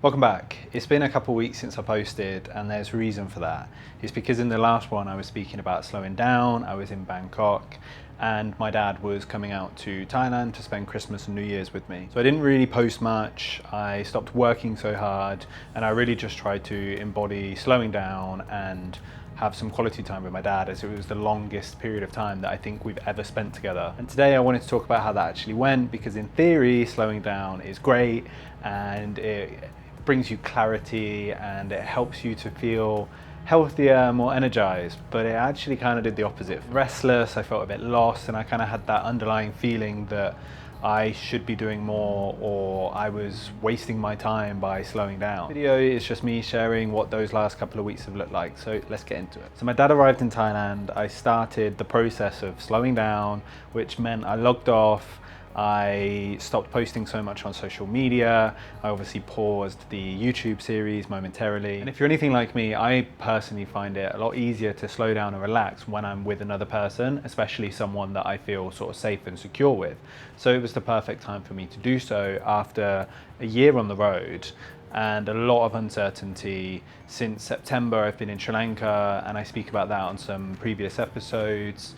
Welcome back. It's been a couple of weeks since I posted, and there's a reason for that. It's because in the last one I was speaking about slowing down. I was in Bangkok and my dad was coming out to Thailand to spend Christmas and New Year's with me. So I didn't really post much. I stopped working so hard and I really just tried to embody slowing down and have some quality time with my dad, as it was the longest period of time that I think we've ever spent together. And today I wanted to talk about how that actually went, because in theory slowing down is great and it brings you clarity and it helps you to feel healthier, more energized, but it actually kind of did the opposite. Restless, I felt a bit lost, and I kind of had that underlying feeling that I should be doing more, or I was wasting my time by slowing down. The video is just me sharing what those last couple of weeks have looked like, so let's get into it. So my dad arrived in Thailand. I started the process of slowing down, which meant I logged off. I stopped posting so much on social media. I obviously paused the YouTube series momentarily. And if you're anything like me, I personally find it a lot easier to slow down and relax when I'm with another person, especially someone that I feel sort of safe and secure with. So it was the perfect time for me to do so after a year on the road and a lot of uncertainty. Since September, I've been in Sri Lanka, and I speak about that on some previous episodes.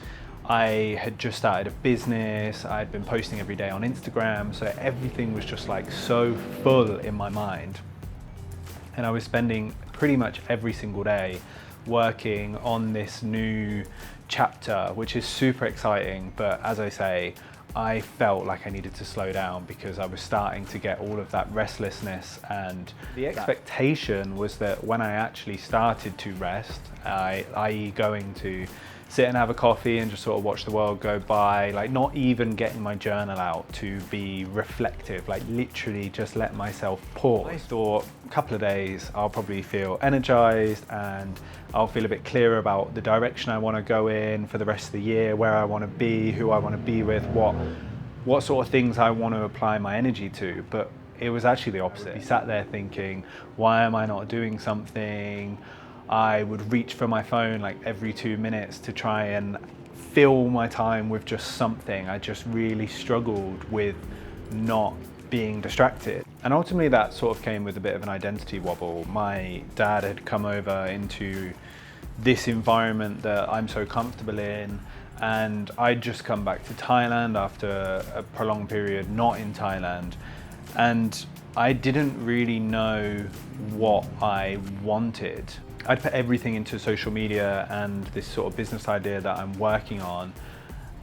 I had just started a business. I'd been posting every day on Instagram, so everything was just like so full in my mind. And I was spending pretty much every single day working on this new chapter, which is super exciting. But as I say, I felt like I needed to slow down because I was starting to get all of that restlessness, and the expectation was that when I actually started to rest, i.e. going to sit and have a coffee and just sort of watch the world go by, like not even getting my journal out to be reflective, like literally just let myself pause. I thought a couple of days I'll probably feel energized and I'll feel a bit clearer about the direction I want to go in for the rest of the year, where I want to be, who I want to be with, what sort of things I want to apply my energy to. But it was actually the opposite. I sat there thinking, why am I not doing something? I would reach for my phone like every 2 minutes to try and fill my time with just something. I just really struggled with not being distracted. And ultimately that sort of came with a bit of an identity wobble. My dad had come over into this environment that I'm so comfortable in, and I'd just come back to Thailand after a prolonged period not in Thailand. And I didn't really know what I wanted. I'd put everything into social media and this sort of business idea that I'm working on,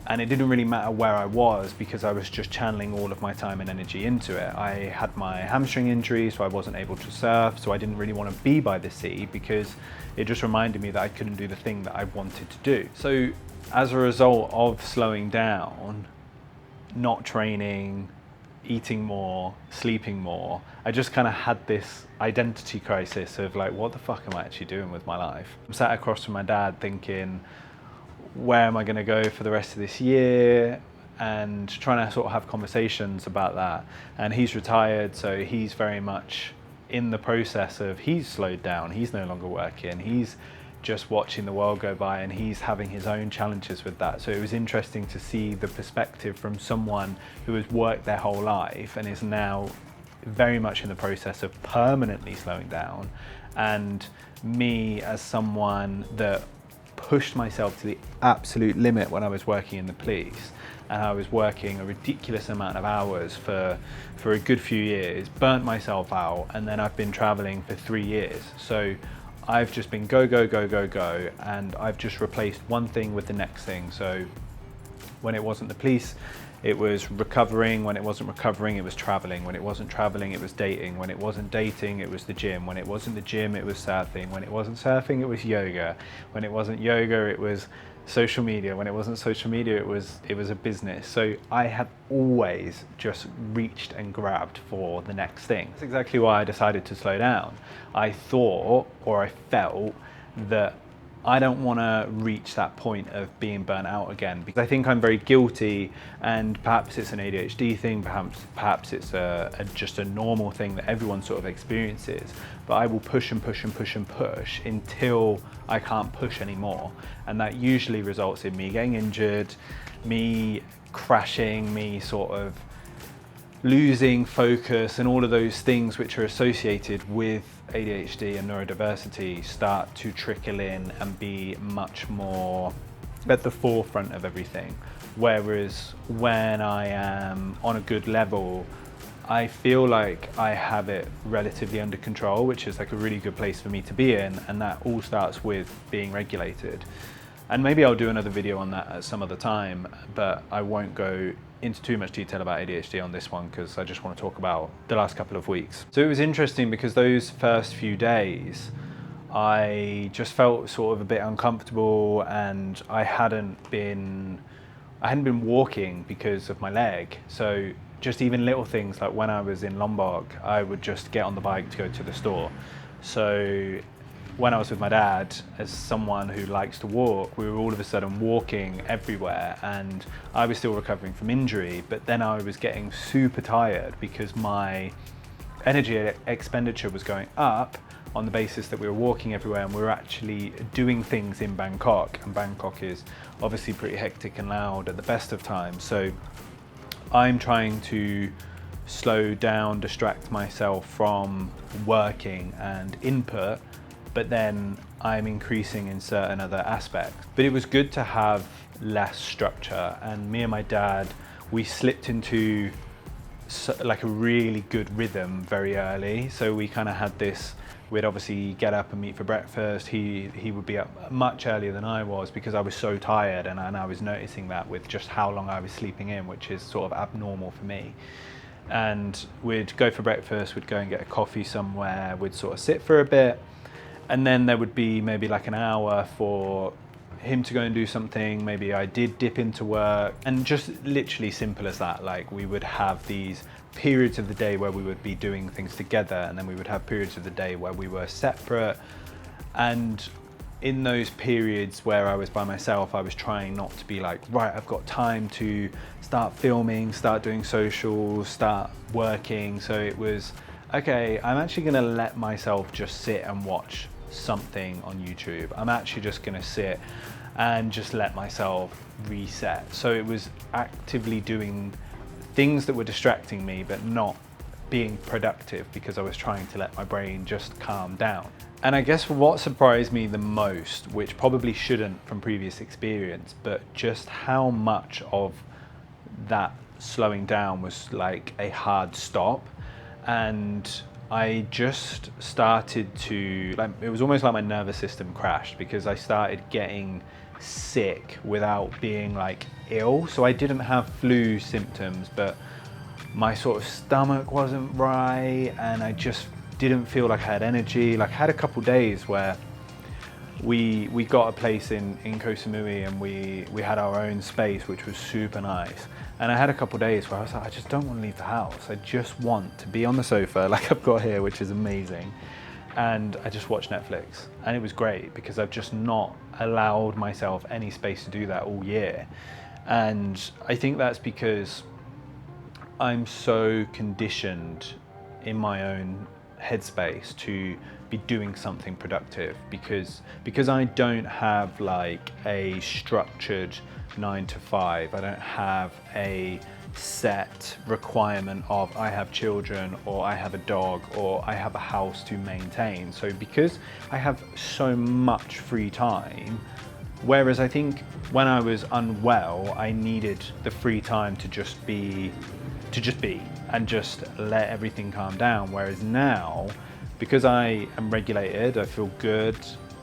and it didn't really matter where I was because I was just channeling all of my time and energy into it. I had my hamstring injury, so I wasn't able to surf, so I didn't really want to be by the sea because it just reminded me that I couldn't do the thing that I wanted to do. So as a result of slowing down, not training, eating more, sleeping more, I just kind of had this identity crisis of like, what the fuck am I actually doing with my life? I'm sat across from my dad thinking, where am I going to go for the rest of this year? And trying to sort of have conversations about that. And he's retired, so he's very much in the process of, he's slowed down, he's no longer working, he's just watching the world go by, and he's having his own challenges with that. So it was interesting to see the perspective from someone who has worked their whole life and is now very much in the process of permanently slowing down, and me as someone that pushed myself to the absolute limit when I was working in the police, and I was working a ridiculous amount of hours for a good few years, burnt myself out, and then I've been traveling for 3 years. So I've just been go, go, go, go, go, and I've just replaced one thing with the next thing. So when it wasn't the police, it was recovering. When it wasn't recovering, it was traveling. When it wasn't traveling, it was dating. When it wasn't dating, it was the gym. When it wasn't the gym, it was surfing. When it wasn't surfing, it was yoga. When it wasn't yoga, it was social media. When it wasn't social media, it was a business. So I have always just reached and grabbed for the next thing. That's exactly why I decided to slow down. I thought, or I felt, that I don't want to reach that point of being burnt out again, because I think I'm very guilty, and perhaps it's an ADHD thing, perhaps it's just a normal thing that everyone sort of experiences, but I will push and push and push and push until I can't push anymore. And that usually results in me getting injured, me crashing, me sort of losing focus and all of those things which are associated with ADHD and neurodiversity start to trickle in and be much more at the forefront of everything. Whereas when I am on a good level, I feel like I have it relatively under control, which is like a really good place for me to be in, and that all starts with being regulated. And maybe I'll do another video on that at some other time, but I won't go into too much detail about ADHD on this one because I just want to talk about the last couple of weeks. So it was interesting because those first few days I just felt sort of a bit uncomfortable, and I hadn't been walking because of my leg. So just even little things like when I was in Lombok, I would just get on the bike to go to the store. So when I was with my dad, as someone who likes to walk, we were all of a sudden walking everywhere, and I was still recovering from injury, but then I was getting super tired because my energy expenditure was going up on the basis that we were walking everywhere and we were actually doing things in Bangkok, and Bangkok is obviously pretty hectic and loud at the best of times. So I'm trying to slow down, distract myself from working and input, but then I'm increasing in certain other aspects. But it was good to have less structure, and me and my dad, we slipped into like a really good rhythm very early. So we kind of had this, we'd obviously get up and meet for breakfast. He would be up much earlier than I was because I was so tired, and I was noticing that with just how long I was sleeping in, which is sort of abnormal for me. And we'd go for breakfast, we'd go and get a coffee somewhere, we'd sort of sit for a bit, and then there would be maybe like an hour for him to go and do something. Maybe I did dip into work, and just literally simple as that. Like we would have these periods of the day where we would be doing things together, and then we would have periods of the day where we were separate. And in those periods where I was by myself, I was trying not to be like, right, I've got time to start filming, start doing socials, start working. So it was, okay, I'm actually gonna let myself just sit and watch something on YouTube. I'm actually just gonna sit and just let myself reset. So it was actively doing things that were distracting me but not being productive because I was trying to let my brain just calm down. And I guess what surprised me the most, which probably shouldn't from previous experience, but just how much of that slowing down was like a hard stop. And I just started to, like, it was almost like my nervous system crashed because I started getting sick without being like ill. So I didn't have flu symptoms, but my sort of stomach wasn't right, and I just didn't feel like I had energy. Like I had a couple days where we got a place in Koh Samui, and we had our own space, which was super nice. And I had a couple days where I was like, I just don't want to leave the house. I just want to be on the sofa like I've got here, which is amazing. And I just watched Netflix, and it was great because I've just not allowed myself any space to do that all year. And I think that's because I'm so conditioned in my own headspace to be doing something productive because I don't have like a structured 9 to 5. I don't have a set requirement of I have children, or I have a dog, or I have a house to maintain. So because I have so much free time, whereas I think when I was unwell, I needed the free time to just be and just let everything calm down. Whereas now, because I am regulated, I feel good,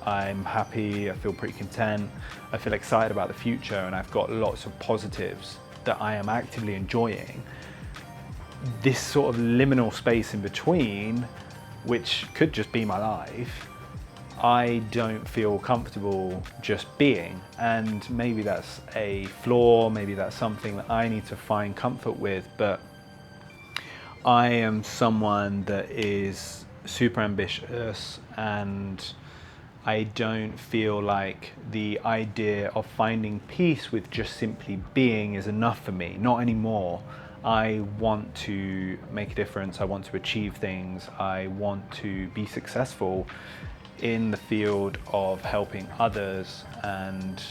I'm happy, I feel pretty content, I feel excited about the future, and I've got lots of positives that I am actively enjoying. This sort of liminal space in between, which could just be my life, I don't feel comfortable just being. And maybe that's a flaw, maybe that's something that I need to find comfort with, but I am someone that is super ambitious, and I don't feel like the idea of finding peace with just simply being is enough for me, not anymore. I want to make a difference, I want to achieve things, I want to be successful in the field of helping others and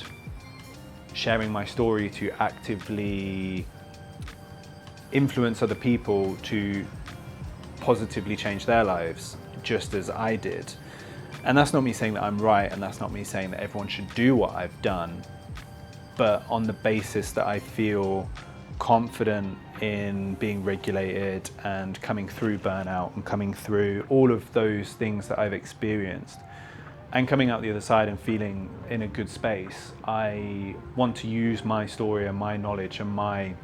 sharing my story to actively influence other people to positively change their lives, just as I did. And that's not me saying that I'm right, and that's not me saying that everyone should do what I've done, but on the basis that I feel confident in being regulated and coming through burnout and coming through all of those things that I've experienced and coming out the other side and feeling in a good space. I want to use my story and my knowledge and my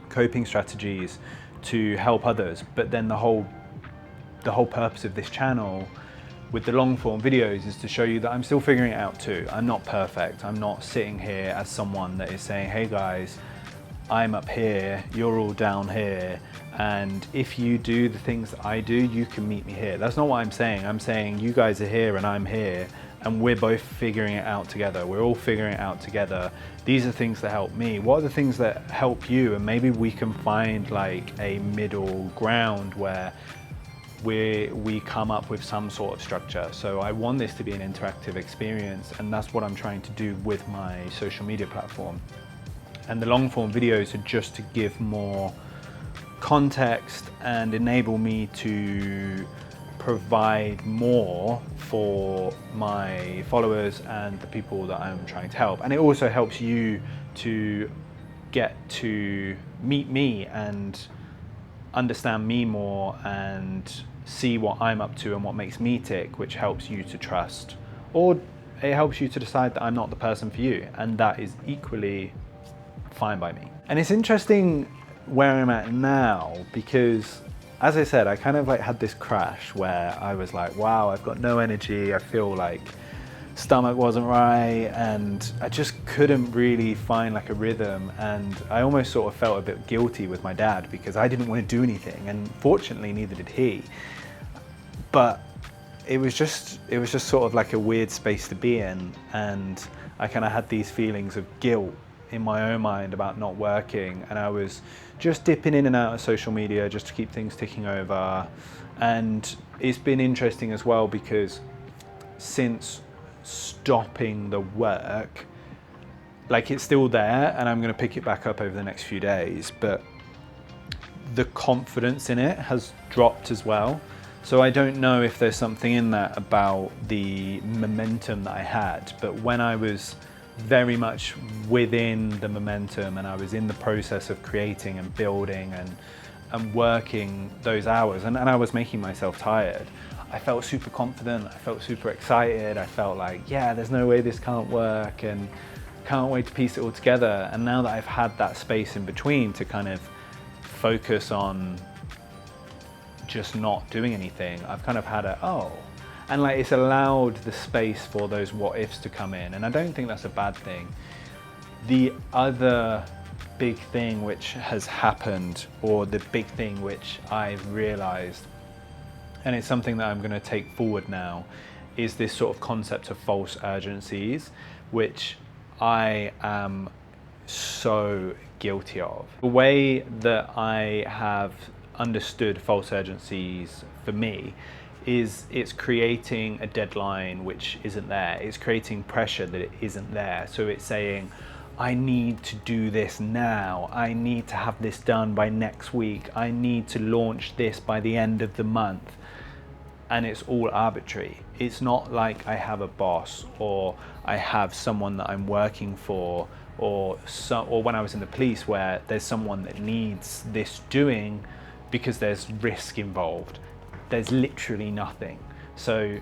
coping strategies to help others. But then the whole purpose of this channel with the long form videos is to show you that I'm still figuring it out too. I'm not perfect. I'm not sitting here as someone that is saying, hey guys, I'm up here, you're all down here, and if you do the things that I do, you can meet me here. That's not what I'm saying. I'm saying you guys are here and I'm here, and we're both figuring it out together. We're all figuring it out together. These are things that help me. What are the things that help you? And maybe we can find like a middle ground where we come up with some sort of structure. So I want this to be an interactive experience, and that's what I'm trying to do with my social media platform. And the long form videos are just to give more context and enable me to provide more for my followers and the people that I'm trying to help. And it also helps you to get to meet me and understand me more and see what I'm up to and what makes me tick, which helps you to trust, or it helps you to decide that I'm not the person for you, and that is equally fine by me. And it's interesting where I'm at now, because as I said, I kind of like had this crash where I was like, wow, I've got no energy. I feel like stomach wasn't right, and I just couldn't really find like a rhythm. And I almost sort of felt a bit guilty with my dad because I didn't want to do anything, and fortunately neither did he. But it was just sort of like a weird space to be in, and I kind of had these feelings of guilt in my own mind about not working, and I was just dipping in and out of social media just to keep things ticking over. And it's been interesting as well, because since stopping the work, like, it's still there and I'm going to pick it back up over the next few days, but the confidence in it has dropped as well. So I don't know if there's something in that about the momentum that I had, but when I was very much within the momentum and I was in the process of creating and building and working those hours, and I was making myself tired, I felt super confident, I felt super excited, I felt like, yeah, there's no way this can't work, and can't wait to piece it all together. And now that I've had that space in between to kind of focus on just not doing anything, I've kind of had and like, it's allowed the space for those what ifs to come in, and I don't think that's a bad thing. The other big thing which has happened, or the big thing which I've realized, and it's something that I'm going to take forward now, is this sort of concept of false urgencies, which I am so guilty of. The way that I have understood false urgencies for me is it's creating a deadline which isn't there. It's creating pressure that it isn't there. So it's saying, I need to do this now. I need to have this done by next week. I need to launch this by the end of the month. And it's all arbitrary. It's not like I have a boss, or I have someone that I'm working for, or when I was in the police where there's someone that needs this doing because there's risk involved. There's literally nothing. So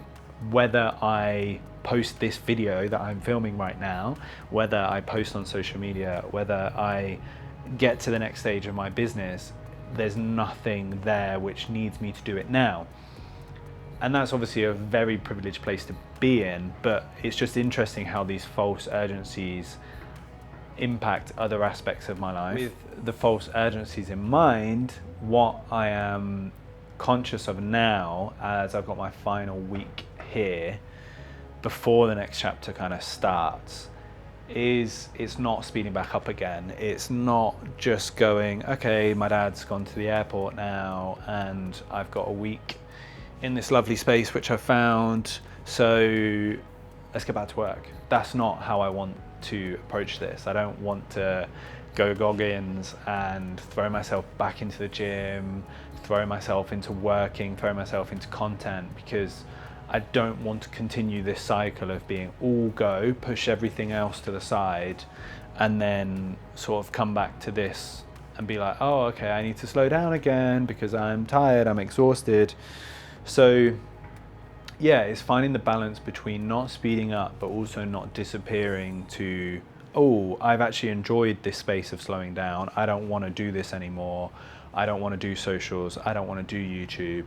whether I post this video that I'm filming right now, whether I post on social media, whether I get to the next stage of my business, there's nothing there which needs me to do it now. And that's obviously a very privileged place to be in, but it's just interesting how these false urgencies impact other aspects of my life. With the false urgencies in mind, what I am conscious of now, as I've got my final week here before the next chapter kind of starts, is it's not speeding back up again. It's not just going, okay, my dad's gone to the airport now and I've got a week in this lovely space which I've found, so let's get back to work. That's not how I want to approach this. I don't want to go Goggins and throw myself back into the gym, throw myself into working, throw myself into content, because I don't want to continue this cycle of being all go, push everything else to the side, and then sort of come back to this and be like, oh, okay, I need to slow down again because I'm tired, I'm exhausted. So yeah, it's finding the balance between not speeding up but also not disappearing to, oh, I've actually enjoyed this space of slowing down, I don't want to do this anymore, I don't want to do socials, I don't want to do YouTube.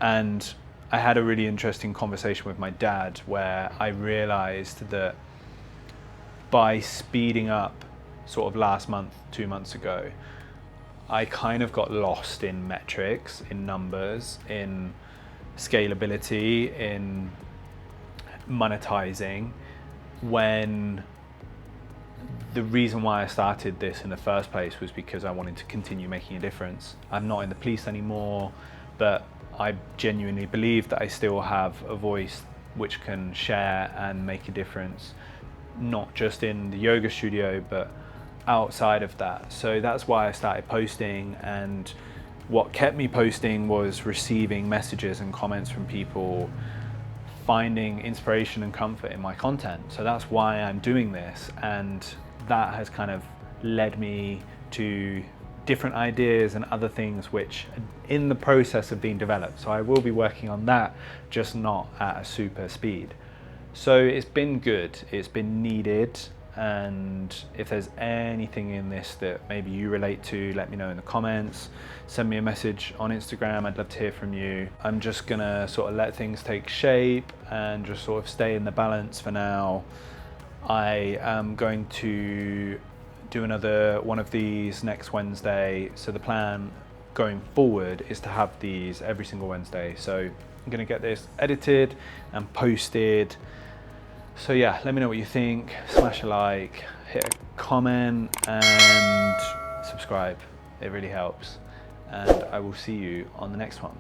And I had a really interesting conversation with my dad where I realized that by speeding up sort of last month, 2 months ago, I kind of got lost in metrics, in numbers, in scalability, in monetizing, when the reason why I started this in the first place was because I wanted to continue making a difference. I'm not in the police anymore, but I genuinely believe that I still have a voice which can share and make a difference, not just in the yoga studio, but outside of that. So that's why I started posting, and what kept me posting was receiving messages and comments from people finding inspiration and comfort in my content. So that's why I'm doing this, and that has kind of led me to different ideas and other things which are in the process of being developed. So I will be working on that, just not at a super speed. So it's been good, it's been needed, and if there's anything in this that maybe you relate to, let me know in the comments, send me a message on Instagram, I'd love to hear from you. I'm just gonna sort of let things take shape and just sort of stay in the balance for now. I am going to do another one of these next Wednesday, so the plan going forward is to have these every single Wednesday. So I'm gonna get this edited and posted. So yeah, let me know what you think, smash a like, hit a comment and subscribe, it really helps. And I will see you on the next one.